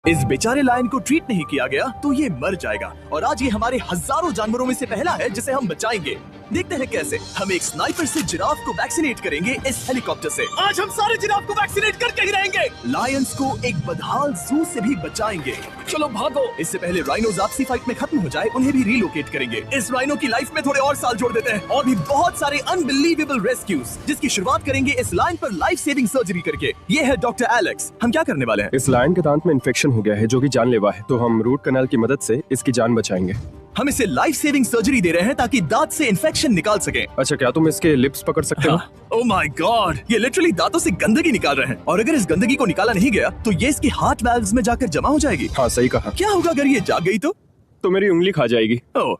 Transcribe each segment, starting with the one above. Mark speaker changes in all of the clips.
Speaker 1: इस बेचारे लायन को ट्रीट नहीं किया गया तो ये मर जाएगा और आज ये हमारे हजारों जानवरों में से पहला है जिसे हम बचाएंगे। देखते हैं कैसे। हम एक स्नाइपर से जिराफ को वैक्सीनेट करेंगे इस हेलीकॉप्टर से। आज हम सारे जिराफ को वैक्सीनेट करके ही रहेंगे। लायंस को एक बदहाल जू से भी बचाएंगे। चलो भागो। इससे पहले राइनोज आपसी फाइट में खत्म हो जाए उन्हें भी रिलोकेट करेंगे। इस राइनो की लाइफ में थोड़े और साल जोड़ देते हैं और भी बहुत सारे अनबिलीवेबल रेस्क्यूज जिसकी शुरुआत करेंगे इस लायन पर लाइफ सेविंग सर्जरी करके। ये है डॉक्टर एलेक्स। हम क्या करने वाले हैं?
Speaker 2: इस लायन के दांत में इन्फेक्शन हो गया है जो कि जानलेवा है, तो हम रूट कैनाल की मदद से इसकी जान बचाएंगे।
Speaker 1: हम इसे लाइफ सेविंग सर्जरी दे रहे हैं ताकि दांत से इन्फेक्शन निकाल सके।
Speaker 2: अच्छा, क्या तुम इसके लिप्स पकड़ सकते हो?
Speaker 1: ओह माय गॉड, ये लिटरली दांतों से गंदगी निकाल रहे हैं और अगर इस गंदगी को निकाला नहीं गया तो ये इसके हार्ट वाल्व्स में जाकर जमा हो जाएगी।
Speaker 2: हाँ, सही कहा।
Speaker 1: क्या होगा अगर ये जाग गई तो
Speaker 2: मेरी उंगली खा जाएगी।
Speaker 1: ओह,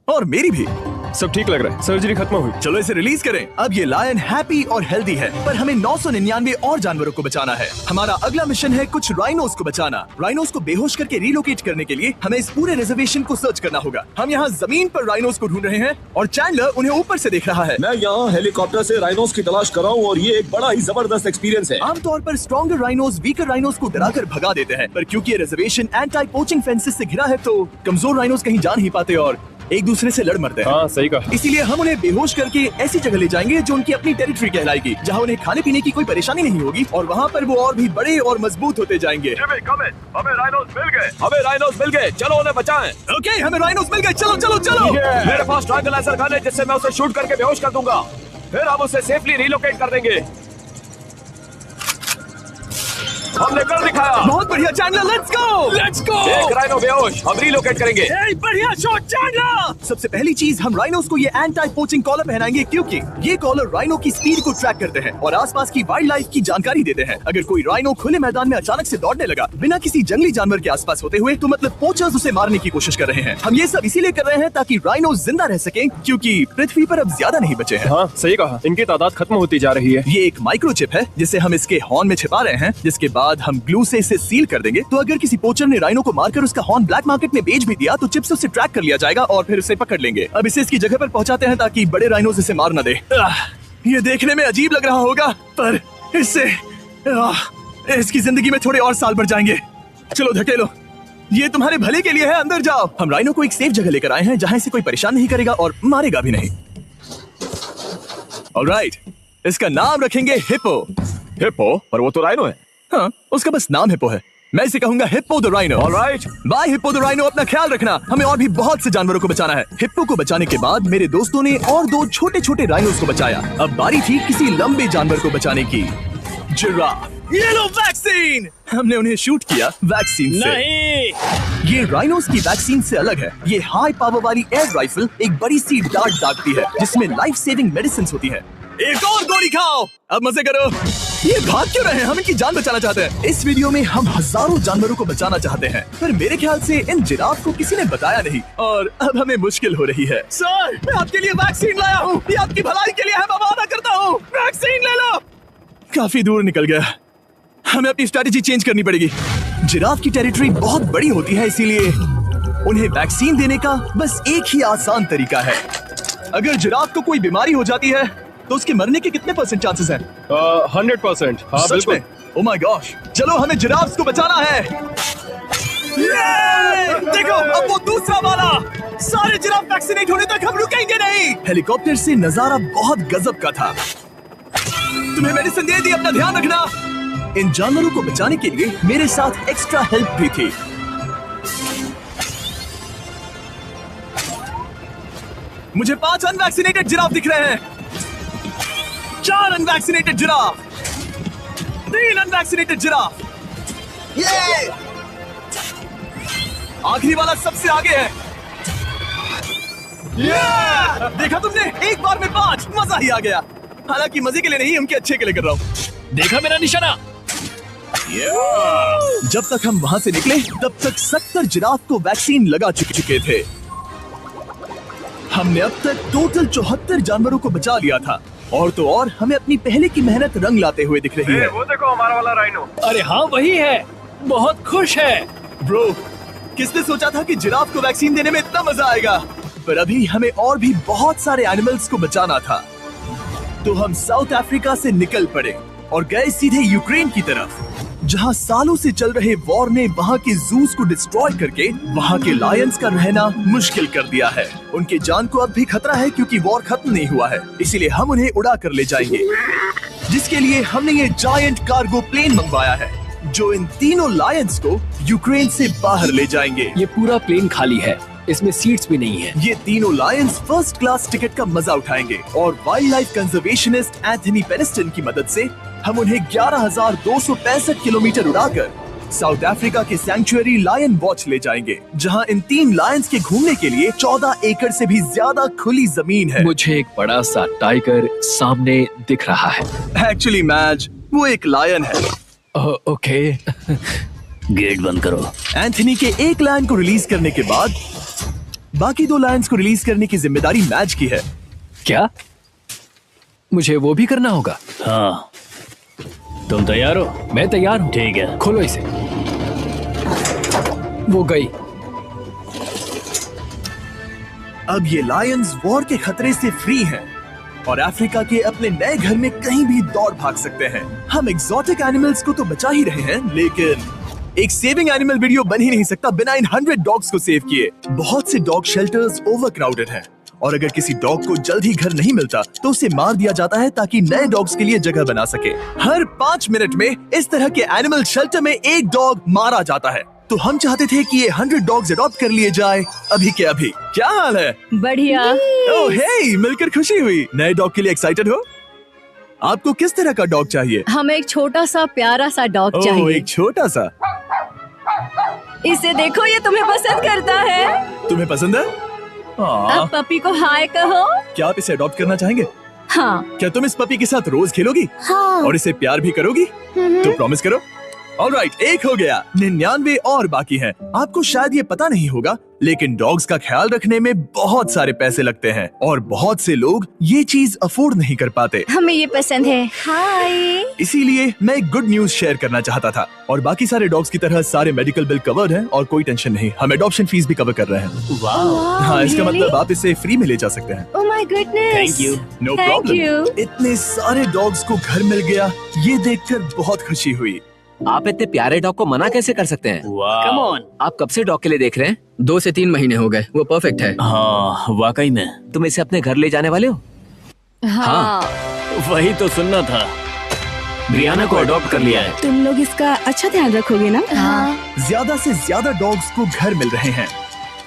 Speaker 1: और मेरी भी।
Speaker 2: सब ठीक लग रहा है, सर्जरी खत्म हुई।
Speaker 1: चलो इसे रिलीज करें। अब ये लायन हैप्पी और हेल्दी है, पर हमें 999 और जानवरों को बचाना है। हमारा अगला मिशन है कुछ राइनोस को बचाना। राइनोस को बेहोश करके रिलोकेट करने के लिए हमें इस पूरे रिजर्वेशन को सर्च करना होगा। हम यहाँ जमीन पर राइनोस को ढूंढ रहे हैं और चैंडलर उन्हें ऊपर से देख रहा है।
Speaker 3: मैं यहाँ हेलीकॉप्टर से राइनोस की तलाश कर रहा हूँ और ये एक बड़ा ही जबरदस्त एक्सपीरियंस है।
Speaker 1: आमतौर पर स्ट्रॉन्गर राइनोस वीकर राइनोस को डराकर भगा देते हैं, पर क्योंकि ये रिजर्वेशन एंटी पोचिंग फेंसेस से घिरा है तो कमजोर राइनोस कहीं जा नहीं पाते और एक दूसरे से लड़ मरते हैं।
Speaker 2: हाँ, सही कहा।
Speaker 1: इसीलिए हम उन्हें बेहोश करके ऐसी जगह ले जाएंगे जो उनकी अपनी टेरिटरी कहलाएगी, जहाँ उन्हें खाने पीने की कोई परेशानी नहीं होगी और वहाँ पर वो और भी बड़े और मजबूत होते जाएंगे।
Speaker 3: हमें राइनोस मिल गए, चलो उन्हें बचाएं।
Speaker 1: ओके, हमें राइनोस मिल गए, चलो चलो चलो।
Speaker 3: मेरे पास ट्रायंगुलर गन है जिससे मैं उसे शूट करके बेहोश कर दूंगा, फिर हम उसे सेफली रिलोकेट कर देंगे। हमने कर दिखाया।
Speaker 1: बहुत बढ़िया चैंडलर, लेट्स गो।
Speaker 3: एक राइनो बेहोश, हम रिलोकेट करेंगे।
Speaker 1: बढ़िया शॉट चैंडलर। सबसे पहली चीज, हम राइनोस को ये एंटी पोचिंग कॉलर पहनाएंगे क्योंकि ये कॉलर राइनो की स्पीड को ट्रैक करते हैं और आसपास की वाइल्ड लाइफ की जानकारी देते हैं। अगर कोई राइनो खुले मैदान में अचानक से दौड़ने लगा बिना किसी जंगली जानवर के आसपास होते हुए तो मतलब पोचर्स उसे मारने की कोशिश कर रहे हैं। हम ये सब इसीलिए कर रहे हैं ताकि राइनो जिंदा रह सके क्योंकि पृथ्वी पर अब ज्यादा नहीं बचे हैं।
Speaker 2: हाँ, सही कहा। इनकी तादाद खत्म होती जा रही है।
Speaker 1: ये एक माइक्रोचिप है जिसे हम इसके हॉर्न में छिपा रहे हैं, जिसके बाद हम ग्लू से इसे सील कर देंगे। तो अगर किसी पोचर ने राइनो को मारकर उसका हॉर्न ब्लैक मार्केट में बेच भी दिया तो चिप से उसे ट्रैक कर लिया जाएगा और फिर उसे पकड़ लेंगे। अब इसे इसकी जगह पर पहुंचाते हैं ताकि बड़े राइनोस इसे मार न दे। ये देखने में अजीब लग रहा होगा पर इससे इसकी जिंदगी में थोड़े और साल बढ़ जाएंगे। चलो धकेलो, ये तुम्हारे भले के लिए है, अंदर जाओ। हम राइनो को एक सेफ जगह लेकर आए हैं जहाँ इसे कोई परेशान नहीं करेगा और मारेगा भी नहीं। ऑलराइट, इसका नाम रखेंगे हिप्पो।
Speaker 3: हिप्पो? पर वो तो राइनो है।
Speaker 1: हाँ, उसका बस नाम हिप्पो है। मैं इसे कहूंगा hippo the rhino.
Speaker 3: Alright,
Speaker 1: bye hippo the rhino. अपना ख्याल रखना, हमें और भी बहुत से जानवरों को बचाना है। हिप्पो को बचाने के बाद मेरे दोस्तों ने और दो छोटे छोटे राइनोस को बचाया। अब बारी थी किसी लंबे जानवर को बचाने की। जिराफ। ये लो वैक्सीन। हमने उन्हें शूट किया वैक्सीन से।
Speaker 3: नहीं,
Speaker 1: ये राइनोस की वैक्सीन से अलग है। ये हाई पावर वाली एयर राइफल एक बड़ी सी डार्ट दागती है जिसमें लाइफ सेविंग मेडिसिन होती है। एक और गोली खाओ, अब मजे करो। ये भाग क्यों रहे हैं? हम इनकी जान बचाना चाहते हैं। इस वीडियो में हम हजारों जानवरों को बचाना चाहते हैं, पर मेरे ख्याल से इन जिराफ को किसी ने बताया नहीं और अब हमें मुश्किल हो रही है। सर, मैं आपके लिए वैक्सीन लाया हूँ। ये आपकी भलाई के लिए है, मैं वादा करता हूँ। वैक्सीन ले लो। काफी दूर निकल गया, हमें अपनी स्ट्रेटेजी चेंज करनी पड़ेगी। जिराफ की टेरिटरी बहुत बड़ी होती है, इसीलिए उन्हें वैक्सीन देने का बस एक ही आसान तरीका है। अगर जिराफ को कोई बीमारी हो जाती है तो उसके मरने के कितने % चांसेस हैं?
Speaker 2: 100%। हाँ,
Speaker 1: सच में? ओह माय गॉश, चलो हमें जिराफ्स को बचाना है। देखो, अब वो दूसरा वाला। सारे जिराफ वैक्सीनेट होने तक हम रुकेंगे नहीं। हेलीकॉप्टर से नजारा बहुत गजब का था। तुम्हें मेडिसिन दे दी, अपना ध्यान रखना। इन जानवरों को बचाने के लिए मेरे साथ एक्स्ट्रा हेल्प भी थी। मुझे 5 अनवैक्सीनेटेड जिराफ दिख रहे हैं, 4 अनवैक्सीनेटेड जिराफ, 3 अनवैक्सीनेटेड जिराफ। ये आखिरी वाला सबसे आगे है। देखा तुमने, एक बार में 5, मजा ही आ गया। हालांकि मजे के लिए नहीं, उनके अच्छे के लिए कर रहा हूँ।
Speaker 3: देखा मेरा निशाना?
Speaker 1: जब तक हम वहां से निकले तब तक 70 जिराफ को वैक्सीन लगा चुके थे। हमने अब तक टोटल 74 जानवरों को बचा लिया था और तो और हमें अपनी पहले की मेहनत रंग लाते हुए दिख रही है।
Speaker 3: वो देखो हमारा वाला राइनो।
Speaker 4: अरे हाँ, वही है, बहुत खुश है।
Speaker 1: ब्रो, किसने सोचा था कि जिराफ को वैक्सीन देने में इतना मजा आएगा? पर अभी हमें और भी बहुत सारे एनिमल्स को बचाना था, तो हम साउथ अफ्रीका से निकल पड़े और गए सीधे यूक्रेन की तरफ, जहां सालों से चल रहे वॉर ने वहां के जूस को डिस्ट्रॉय करके वहां के लायंस का रहना मुश्किल कर दिया है। उनके जान को अब भी खतरा है क्योंकि वॉर खत्म नहीं हुआ है, इसीलिए हम उन्हें उड़ा कर ले जाएंगे, जिसके लिए हमने ये जायंट कार्गो प्लेन मंगवाया है जो इन तीनों लायंस को यूक्रेन से बाहर ले जाएंगे।
Speaker 4: ये पूरा प्लेन खाली है, इसमेमें सीट्स भी नहीं है।
Speaker 1: ये तीनों लायंस फर्स्ट क्लास टिकट का मजा उठाएंगे और वाइल्ड लाइफ कंजर्वेशनिस्ट एंथनी पेनिस्टन की मदद से हम उन्हें 11,265 किलोमीटर उड़ाकर साउथ अफ्रीका के सैंक्चुअरी लायन वॉच ले जाएंगे, जहां इन 3 लायंस के घूमने के लिए 14 एकड़ से भी ज्यादा खुली जमीन है।
Speaker 4: मुझे एक बड़ा सा टाइगर सामने दिख रहा है।
Speaker 1: एक्चुअली मैच वो एक लायन है।
Speaker 4: ओके।
Speaker 5: गेट बंद करो।
Speaker 1: एंथनी के एक लायन को रिलीज करने के बाद बाकी 2 लायंस को रिलीज करने की जिम्मेदारी मैच की है।
Speaker 4: क्या मुझे वो भी करना होगा?
Speaker 5: हाँ, तुम तैयार हो?
Speaker 4: मैं तैयार हूँ।
Speaker 5: ठीक है।
Speaker 4: खोलो इसे। वो गई।
Speaker 1: अब ये लायंस वॉर के खतरे से फ्री हैं और अफ्रीका के अपने नए घर में कहीं भी दौड़ भाग सकते हैं। हम एक्सोटिक एनिमल्स को तो बचा ही रहे हैं, लेकिन एक सेविंग एनिमल वीडियो बन ही नहीं सकता बिना इन 100 डॉग्स को सेव किए। बहुत से डॉग शेल्टर्स ओवरक्राउडेड हैं और अगर किसी डॉग को जल्द ही घर नहीं मिलता तो उसे मार दिया जाता है ताकि नए डॉग्स के लिए जगह बना सके। हर 5 मिनट में इस तरह के एनिमल शेल्टर में एक डॉग मारा जाता है। तो हम चाहते थे कि ये 100 डॉग्स अडॉप्ट कर लिए जाए अभी के अभी। क्या हाल है?
Speaker 6: बढ़िया।
Speaker 1: ओह हे, मिलकर खुशी हुई। नए डॉग के लिए एक्साइटेड हो? आपको किस तरह का डॉग चाहिए?
Speaker 6: हमें एक छोटा सा प्यारा सा डॉग
Speaker 1: ओह,
Speaker 6: चाहिए।
Speaker 1: एक छोटा सा।
Speaker 6: इसे देखो, ये तुम्हें पसंद करता है।
Speaker 1: तुम्हें पसंद है?
Speaker 6: अब पपी को हाय कहो।
Speaker 1: क्या आप इसे अडॉप्ट करना चाहेंगे?
Speaker 6: हाँ।
Speaker 1: क्या तुम इस पपी के साथ रोज खेलोगी?
Speaker 6: हाँ।
Speaker 1: और इसे प्यार भी करोगी? तो प्रॉमिस करो। ऑलराइट, एक हो गया, 99 और बाकी हैं। आपको शायद ये पता नहीं होगा, लेकिन डॉग्स का ख्याल रखने में बहुत सारे पैसे लगते हैं और बहुत से लोग ये चीज अफोर्ड नहीं कर पाते।
Speaker 6: हमें ये पसंद है। हाय।
Speaker 1: इसीलिए मैं एक गुड न्यूज शेयर करना चाहता था। और बाकी सारे डॉग्स की तरह सारे मेडिकल बिल कवर्ड हैं और कोई टेंशन नहीं। हम एडॉप्शन फीस भी कवर कर रहे हैं। हाँ, इसका मतलब आप इसे फ्री में ले जा सकते हैं।
Speaker 6: Oh my goodness.
Speaker 5: Thank you.
Speaker 1: No
Speaker 6: Thank
Speaker 1: problem.
Speaker 6: you.
Speaker 1: इतने सारे डॉग्स को घर मिल गया, ये देखकर बहुत खुशी हुई।
Speaker 7: आप इतने प्यारे डॉग को मना कैसे कर सकते हैं?
Speaker 5: Come on.
Speaker 7: आप कब से डॉग के लिए देख रहे हैं?
Speaker 8: 2 से 3 महीने हो गए, वो परफेक्ट है।
Speaker 5: हाँ, वाकई में।
Speaker 7: तुम इसे अपने घर ले जाने वाले हो?
Speaker 6: हाँ।
Speaker 5: वही तो सुनना था। ब्रियाना को अडॉप्ट कर लिया है।
Speaker 9: तुम लोग इसका अच्छा ध्यान रखोगे ना?
Speaker 6: हाँ।
Speaker 1: ज्यादा से ज्यादा डॉग्स को घर मिल रहे हैं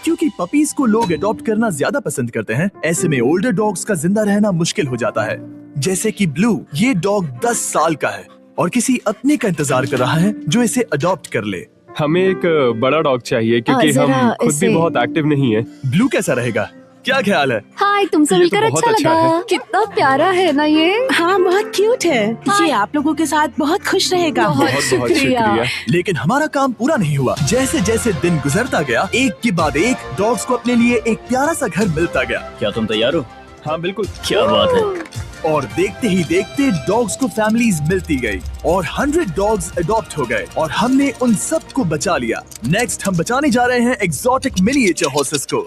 Speaker 1: क्योंकि पपीज को लोग अडॉप्ट करना ज्यादा पसंद करते हैं। ऐसे में ओल्डर डॉग्स का जिंदा रहना मुश्किल हो जाता है। जैसे कि ब्लू, ये डॉग 10 साल का है और किसी अपने का इंतजार कर रहा है जो इसे अडॉप्ट कर ले।
Speaker 2: हमें एक बड़ा डॉग चाहिए क्योंकि
Speaker 6: जरा
Speaker 2: हम खुद
Speaker 6: इसे-
Speaker 2: भी बहुत एक्टिव नहीं है।
Speaker 1: ब्लू कैसा रहेगा? क्या ख्याल है?
Speaker 6: हाय, तुमसे
Speaker 2: ये तो
Speaker 6: मिलकर
Speaker 2: बहुत
Speaker 6: अच्छा
Speaker 2: अच्छा
Speaker 6: लगा।
Speaker 2: है।
Speaker 6: कितना प्यारा है ना ये।
Speaker 9: हाँ, बहुत क्यूट है। ये आप लोगों के साथ बहुत खुश रहेगा।
Speaker 6: बहुत
Speaker 2: बहुत शुक्रिया।
Speaker 1: लेकिन हमारा काम पूरा नहीं हुआ। जैसे जैसे दिन गुजरता गया, एक के बाद एक डॉग्स को अपने लिए एक प्यारा सा घर मिलता गया।
Speaker 5: क्या तुम तैयार हो?
Speaker 2: हाँ बिल्कुल।
Speaker 5: क्या बात है।
Speaker 1: और देखते ही देखते डॉग्स को फैमिलीज मिलती गई और 100 डॉग्स अडॉप्ट हो गए और हमने उन सब को बचा लिया। नेक्स्ट हम बचाने जा रहे हैं एक्सोटिक मिनिएचर हॉर्सेस को,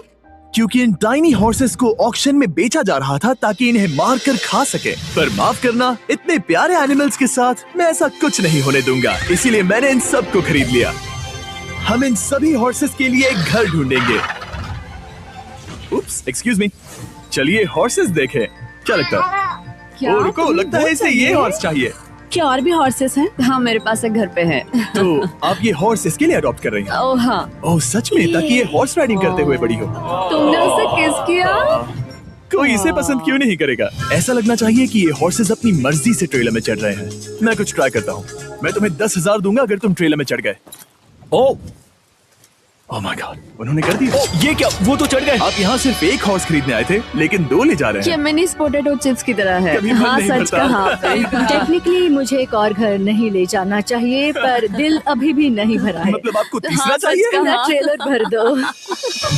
Speaker 1: क्योंकि इन टाइनी हॉर्सेस को ऑक्शन में बेचा जा रहा था ताकि इन्हें मार कर खा सके। पर माफ करना, इतने प्यारे एनिमल्स के साथ मैं ऐसा कुछ नहीं होने दूंगा, इसीलिए मैंने इन सब को खरीद लिया। हम इन सभी हॉर्सेस के लिए एक घर ढूंढेंगे। उप्स, एक्सक्यूज मी। चलिए हॉर्सेस देखें। क्या लगता है?
Speaker 6: क्या?
Speaker 1: ओ रुको, लगता है इसे ये हॉर्स चाहिए।
Speaker 9: क्या और भी हॉर्सेस हैं?
Speaker 6: हाँ, मेरे पास एक घर पे है।
Speaker 1: तो आप ये हॉर्स इसके लिए अडॉप्ट कर रही हैं?
Speaker 6: ओह हाँ।
Speaker 1: ओह सच में? ताकि ये हॉर्स राइडिंग करते हुए बड़ी हो।
Speaker 6: तुमने उसे किस किया?
Speaker 1: कोई इसे पसंद क्यों नहीं करेगा? ऐसा लगना चाहिए कि ये हॉर्सेस अपनी मर्जी से ट्रेलर में चढ़ रहे हैं। मैं कुछ ट्राई करता हूँ। मैं तुम्हें 10,000 दूंगा अगर तुम ट्रेलर में चढ़ गए।
Speaker 5: ओ,
Speaker 1: ओह माय गॉड, उन्होंने कर दिया।
Speaker 5: ये क्या? वो तो चढ़ गए।
Speaker 1: आप यहाँ सिर्फ एक हॉर्स खरीदने आए थे, लेकिन 2 ले जा रहे
Speaker 6: ये
Speaker 1: हैं।
Speaker 6: मिनी पोटैटो चिप्स की तरह है।
Speaker 1: कभी मन
Speaker 6: हाँ,
Speaker 1: नहीं
Speaker 6: सच
Speaker 1: भरता।
Speaker 6: कहा आपने। टेक्निकली मुझे एक और घर नहीं ले जाना चाहिए, पर दिल अभी भी नहीं भरा है।
Speaker 1: मतलब आपको तीसरा
Speaker 6: हाँ, सच
Speaker 1: चाहिए?
Speaker 6: कहा। ट्रेलर भर दो।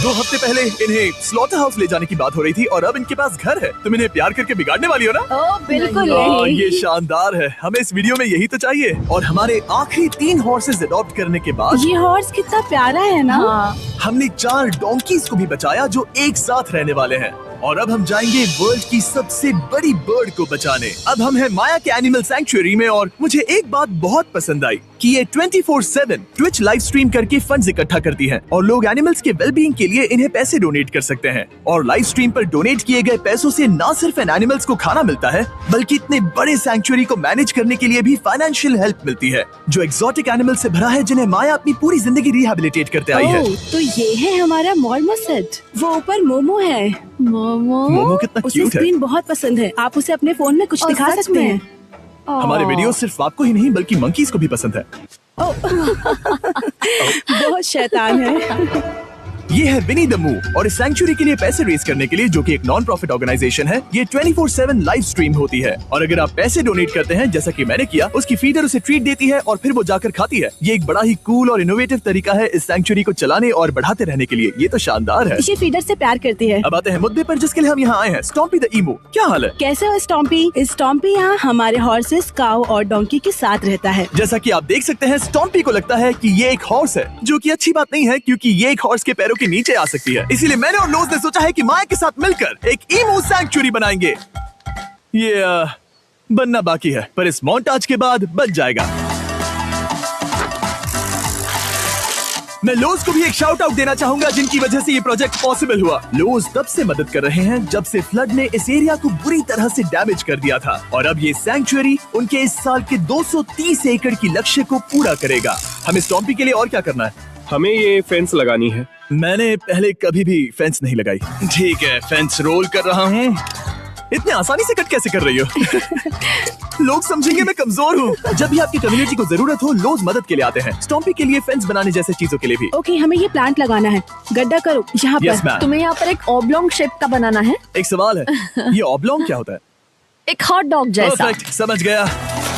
Speaker 1: 2 हफ्ते पहले इन्हें स्लॉटर हाउस ले जाने की बात हो रही थी और अब इनके पास घर है। तुम इन्हें प्यार करके बिगाड़ने वाली हो ना?
Speaker 6: ओह बिल्कुल
Speaker 1: ओह,
Speaker 6: नहीं।
Speaker 1: ये शानदार है। हमें इस वीडियो में यही तो चाहिए। और हमारे आखिरी 3 हॉर्सेस अडॉप्ट करने के बाद
Speaker 9: ये हॉर्स कितना प्यारा है ना?
Speaker 6: हाँ।
Speaker 1: हमने 4 डोंकीज को भी बचाया जो एक साथ रहने वाले हैं। और अब हम जाएंगे वर्ल्ड की सबसे बड़ी बर्ड को बचाने। अब हम हैं माया के एनिमल सैंक्चुअरी में और मुझे एक बात बहुत पसंद आई कि ये 24/7 ट्विच लाइव स्ट्रीम करके फंड्स इकट्ठा करती हैं और लोग एनिमल्स के वेलबींग के लिए इन्हें पैसे डोनेट कर सकते हैं। और लाइव स्ट्रीम पर डोनेट किए गए पैसों से न सिर्फ इन एनिमल्स को खाना मिलता है, बल्कि इतने बड़े सैंक्चुअरी को मैनेज करने के लिए भी फाइनेंशियल हेल्प मिलती है, जो एक्सोटिक एनिमल से भरा है, जिन्हें माया अपनी पूरी जिंदगी रिहैबिलिटेट करते आई है।
Speaker 9: ओह, तो ये है हमारा मॉर्मोसेट। वो ऊपर मोमो है।
Speaker 1: मोमो कितना
Speaker 9: उसे
Speaker 1: क्यूट है।
Speaker 9: स्क्रीन बहुत पसंद है। आप उसे अपने फोन में कुछ दिखा सकते हैं।
Speaker 1: हमारे वीडियो सिर्फ आपको ही नहीं बल्कि मंकीज को भी पसंद है।
Speaker 9: बहुत शैतान है।
Speaker 1: ये है विनी द मूव और इस सैंक्चुअरी के लिए पैसे रेज करने के लिए, जो कि एक नॉन प्रॉफिट ऑर्गेनाइजेशन है, ये 24/7 लाइव स्ट्रीम होती है। और अगर आप पैसे डोनेट करते हैं, जैसा कि मैंने किया, उसकी फीडर उसे ट्रीट देती है और फिर वो जाकर खाती है। ये एक बड़ा ही कूल और इनोवेटिव तरीका है इस सैंक्चुअरी को चलाने और बढ़ाते रहने के लिए। ये तो शानदार है।
Speaker 9: ये फीडर से प्यार करती है।
Speaker 1: अब आते हैं मुद्दे पर जिसके लिए हम यहाँ आए हैं, स्टॉम्पी द ईमू। क्या हाल है?
Speaker 9: कैसे हो स्टॉम्पी? स्टॉम्पी यहाँ हमारे हॉर्सेस, काऊ और डोंकी के साथ रहता है।
Speaker 1: जैसा कि आप देख सकते हैं, स्टॉम्पी को लगता है कि ये एक हॉर्स है, जो कि अच्छी बात नहीं है, क्योंकि ये एक हॉर्स के पैरों के नीचे आ सकती है। इसीलिए मैंने और लोज ने सोचा है कि माया के साथ मिलकर एक ईमू सैंक्चुअरी बनाएंगे। ये बनना बाकी है, पर इस मोंटाज के बाद बन जाएगा। मैं लोज को भी एक शाउट आउट देना चाहूंगा, जिनकी वजह से ये प्रोजेक्ट पॉसिबल हुआ। लोज तब से मदद कर रहे हैं जब से फ्लड ने इस एरिया को बुरी तरह से डैमेज कर दिया था, और अब ये सैंक्चुअरी उनके इस साल के 230 एकड़ की लक्ष्य को पूरा करेगा। हमें स्टॉम्पी के लिए और क्या करना है?
Speaker 2: हमें ये फेंस लगानी है।
Speaker 1: मैंने पहले कभी भी फेंस नहीं लगाई। ठीक है, फेंस रोल कर रहा हूँ। इतने आसानी से कट कैसे कर रही हो? लोग समझेंगे मैं कमजोर हूँ। जब भी आपकी कम्युनिटी को जरूरत हो, लोग मदद के लिए आते हैं। स्टॉम्पी के लिए फेंस बनाने जैसे चीजों के लिए भी।
Speaker 9: ओके, हमें ये प्लांट लगाना है। गड्ढा करो यहाँ
Speaker 1: यस
Speaker 9: पर।
Speaker 1: मैम।
Speaker 6: तुम्हें यहाँ पर एक ऑब्लोंग शेप का बनाना है,
Speaker 1: एक सवाल है, ये ऑब्लोंग क्या होता है?
Speaker 6: एक हॉट डॉग जैसा।
Speaker 1: परफेक्ट, समझ गया।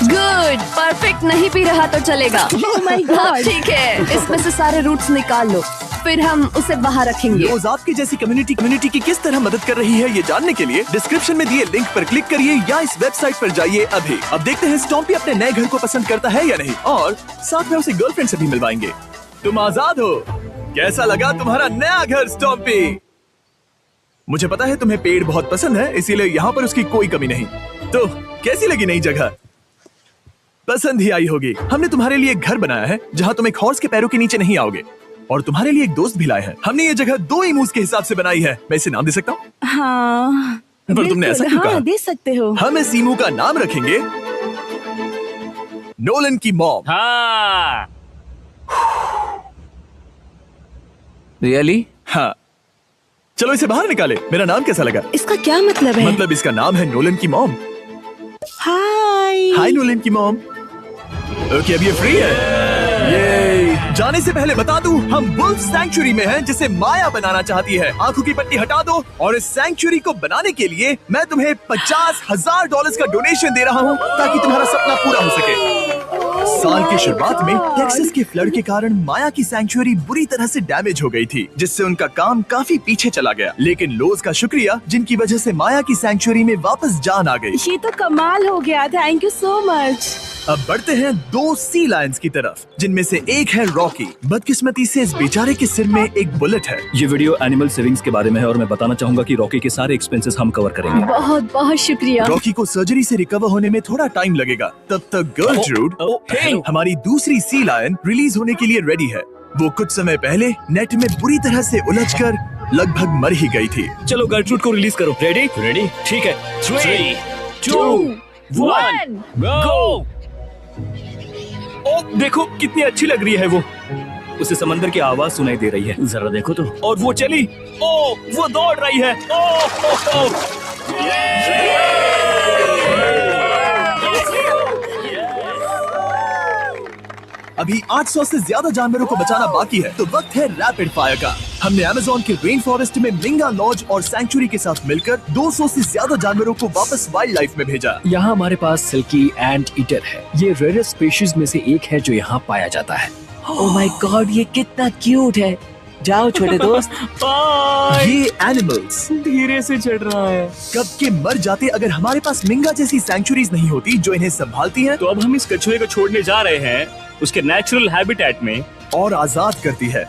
Speaker 6: गुड, परफेक्ट नहीं पी रहा तो चलेगा।
Speaker 9: Oh my God.
Speaker 6: ठीक है, इसमें से सारे रूट्स निकाल लो, फिर हम उसे बाहर रखेंगे।
Speaker 1: रोज आपकी जैसी कम्युनिटी की किस तरह मदद कर रही है, ये जानने के लिए डिस्क्रिप्शन में दिए लिंक पर क्लिक करिए या इस वेबसाइट पर जाइए अभी। अब देखते हैं स्टॉम्पी अपने नए घर को पसंद करता है या नहीं, और साथ में उसे गर्लफ्रेंड से भी मिलवाएंगे। तुम आजाद हो। कैसा लगा तुम्हारा नया घर स्टॉम्पी? मुझे पता है तुम्हें पेड़ बहुत पसंद है, इसीलिए यहाँ पर उसकी कोई कमी नहीं। तो कैसी लगी नई जगह? पसंद ही आई होगी। हमने तुम्हारे लिए एक घर बनाया है जहाँ तुम एक हॉर्स के पैरों के नीचे नहीं आओगे, और तुम्हारे लिए एक दोस्त भी लाए हैं। हमने ये जगह 2 ईमूस के हिसाब से बनाई है। मैं इसे नाम दे सकता हूँ?
Speaker 9: हाँ,
Speaker 1: पर तुमने ऐसा क्यों
Speaker 9: हाँ,
Speaker 1: कहा?
Speaker 9: दे सकते हो।
Speaker 1: हम इस ईमू का नाम रखेंगे नोलन की मॉम।
Speaker 5: हाँ।
Speaker 7: रियली?
Speaker 1: हाँ, चलो इसे बाहर निकाले। मेरा नाम कैसा लगा?
Speaker 9: इसका क्या मतलब है?
Speaker 1: मतलब इसका नाम है नोलन की मॉम।
Speaker 9: हाय।
Speaker 1: हाय नोलन की मॉम। ओके, अब ये फ्री है। ये जाने से पहले बता दूं, हम वुल्फ सैंक्चुअरी में हैं, जिसे माया बनाना चाहती है। आंखों की पट्टी हटा दो, और इस सैंक्चुअरी को बनाने के लिए मैं तुम्हें $50,000 का डोनेशन दे रहा हूं, ताकि तुम्हारा सपना पूरा हो सके। साल की शुरुआत में टेक्सास के फ्लड के कारण माया की सैंक्चुअरी बुरी तरह से डैमेज हो गई थी, जिससे उनका काम काफी पीछे चला गया। लेकिन लोज का शुक्रिया, जिनकी वजह से माया की सैंक्चुअरी में वापस जान आ गई।
Speaker 9: ये तो कमाल हो गया। Thank you so much.
Speaker 1: अब बढ़ते हैं 2 सी लायंस की तरफ, जिनमें से एक है रॉकी। बदकिस्मती से इस बेचारे के सिर में एक बुलेट है।
Speaker 5: ये वीडियो एनिमल सेविंग्स के बारे में है, और मैं बताना चाहूंगा कि रॉकी के सारे एक्सपेंसेस हम कवर करेंगे।
Speaker 6: बहुत बहुत शुक्रिया।
Speaker 1: रॉकी को सर्जरी से रिकवर होने में थोड़ा टाइम लगेगा। तब तक गर्लट्रूड, हमारी दूसरी सी लायन, रिलीज होने के लिए रेडी है। वो कुछ समय पहले नेट में बुरी तरह से उलझकर लगभग मर ही गई थी।
Speaker 5: चलो गर्ट्रूड को रिलीज करो। रेडी? रेडी? ठीक है। 3, 2, 1, गो! ओ, देखो कितनी अच्छी लग रही है वो। उसे समंदर की आवाज सुनाई दे रही है। जरा देखो तो। और वो चली। ओ, वो दौड़ रही है। ओ,
Speaker 1: अभी 800 से ज्यादा जानवरों को बचाना बाकी है, तो वक्त है रैपिड फायर का। हमने अमेज़न के रेन फॉरेस्ट में मिंगा लॉज और सैंक्चुअरी के साथ मिलकर 200 से ज्यादा जानवरों को वापस वाइल्ड लाइफ में भेजा।
Speaker 4: यहाँ हमारे पास सिल्की एंट ईटर है। ये रेयरेस्ट स्पीशीज में से एक है जो यहाँ पाया जाता है।
Speaker 7: ओह माय गॉड, ये कितना क्यूट है। जाओ छोटे दोस्त।
Speaker 1: ये एनिमल्स
Speaker 5: धीरे से चढ़ रहा है।
Speaker 1: कब के मर जाते अगर हमारे पास मिंगा जैसी सैंक्चुअरीज नहीं होती जो इन्हें संभालती हैं
Speaker 5: तो अब हम इस कछुए को छोड़ने जा रहे हैं उसके नेचुरल हैबिटेट में।
Speaker 1: और आजाद करती है।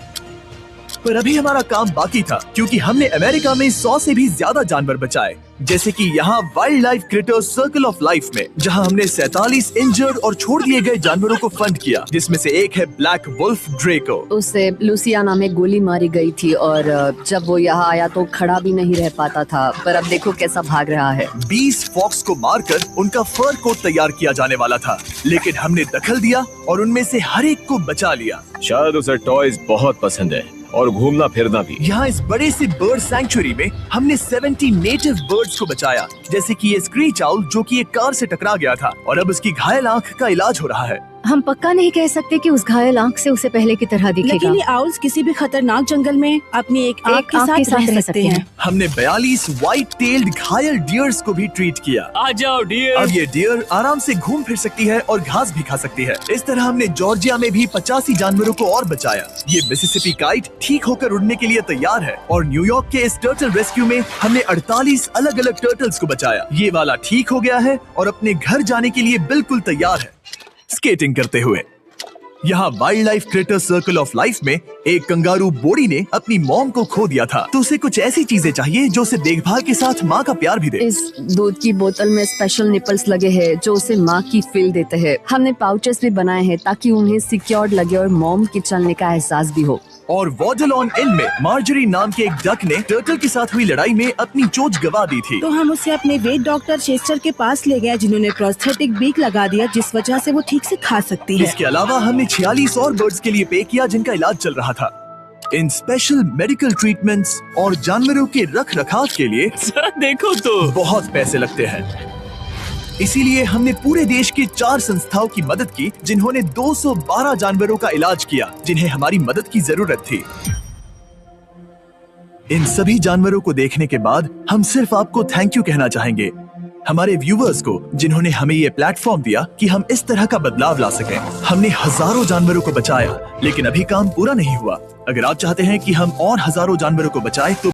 Speaker 1: पर अभी हमारा काम बाकी था, क्योंकि हमने अमेरिका में 100 से भी ज्यादा जानवर बचाए, जैसे कि यहाँ wild life creators circle of life में, जहाँ हमने 47 इंजर्ड और छोड़ दिए गए जानवरों को फंड किया, जिसमें से एक है ब्लैक वुल्फ ड्रेको।
Speaker 6: उसे लुसियाना में गोली मारी गई थी और जब वो यहाँ आया तो खड़ा भी नहीं रह पाता था, पर अब देखो कैसा भाग रहा है।
Speaker 1: 20 फॉक्स को मारकर उनका फर कोट तैयार किया जाने वाला था, लेकिन हमने दखल दिया और उनमें से हर एक को बचा लिया।
Speaker 3: शायद उसे टॉयज बहुत पसंद है और घूमना फिरना भी।
Speaker 1: यहाँ इस बड़े से बर्ड सैंक्चुरी में हमने 70 नेटिव बर्ड्स को बचाया, जैसे कि ये स्क्रीच आउल जो कि एक कार से टकरा गया था और अब उसकी घायल आंख का इलाज हो रहा है।
Speaker 6: हम पक्का नहीं कह सकते कि उस घायल आंख से उसे पहले की तरह दिखेगा।
Speaker 9: लेकिन ये आउल्स किसी भी खतरनाक जंगल में अपनी एक आंख के साथ रह सकते हैं।
Speaker 1: हमने 42 व्हाइट टेल्ड घायल डियर्स को भी ट्रीट किया।
Speaker 5: आ जाओ डियर।
Speaker 1: अब ये डियर आराम से घूम फिर सकती है और घास भी खा सकती है। इस तरह हमने जॉर्जिया में भी 85 जानवरों को और बचाया। ये मिसिसिपी काइट ठीक होकर उड़ने के लिए तैयार है और न्यूयॉर्क के इस टर्टल रेस्क्यू में हमने 48 अलग अलग टर्टल्स को बचाया। ये वाला ठीक हो गया है और अपने घर जाने के लिए बिल्कुल तैयार है स्केटिंग करते हुए। यहाँ wild life creator circle of life में एक कंगारू बोडी ने अपनी मॉम को खो दिया था, तो उसे कुछ ऐसी चीजें चाहिए जो उसे देखभाल के साथ माँ का प्यार भी दे।
Speaker 6: इस दूध की बोतल में स्पेशल निपल्स लगे हैं जो उसे माँ की फील देते हैं। हमने पाउचेस भी बनाए हैं ताकि उन्हें सिक्योर्ड लगे और मॉम के चलने का एहसास भी हो।
Speaker 1: और वॉडलॉन इन में मार्जरी नाम के एक डक ने टर्टल के साथ हुई लड़ाई में अपनी चोंच गवा दी थी,
Speaker 9: तो हम उसे अपने वेट डॉक्टर चेस्टर के पास ले गए, जिन्होंने प्रोस्थेटिक बीक लगा दिया, जिस वजह से वो ठीक से खा सकती है।
Speaker 1: इसके अलावा हमने 46 और बर्ड्स के लिए पे किया जिनका इलाज चल रहा था। इन स्पेशल मेडिकल ट्रीटमेंट्स और जानवरों के रख रखाव के लिए
Speaker 5: जरा देखो तो
Speaker 1: बहुत पैसे लगते हैं, इसीलिए हमने पूरे देश के 4 संस्थाओं की मदद की जिन्होंने 212 जानवरों का इलाज किया जिन्हें हमारी मदद की जरूरत थी। इन सभी जानवरों को देखने के बाद हम सिर्फ आपको थैंक यू कहना चाहेंगे, हमारे व्यूवर्स को जिन्होंने हमें ये प्लेटफॉर्म दिया कि हम इस तरह का बदलाव ला सकें। हमने हजारों जानवरों को बचाया, लेकिन अभी काम पूरा नहीं हुआ। अगर आप चाहते हैं कि हम और हजारों जानवरों को बचाएं तो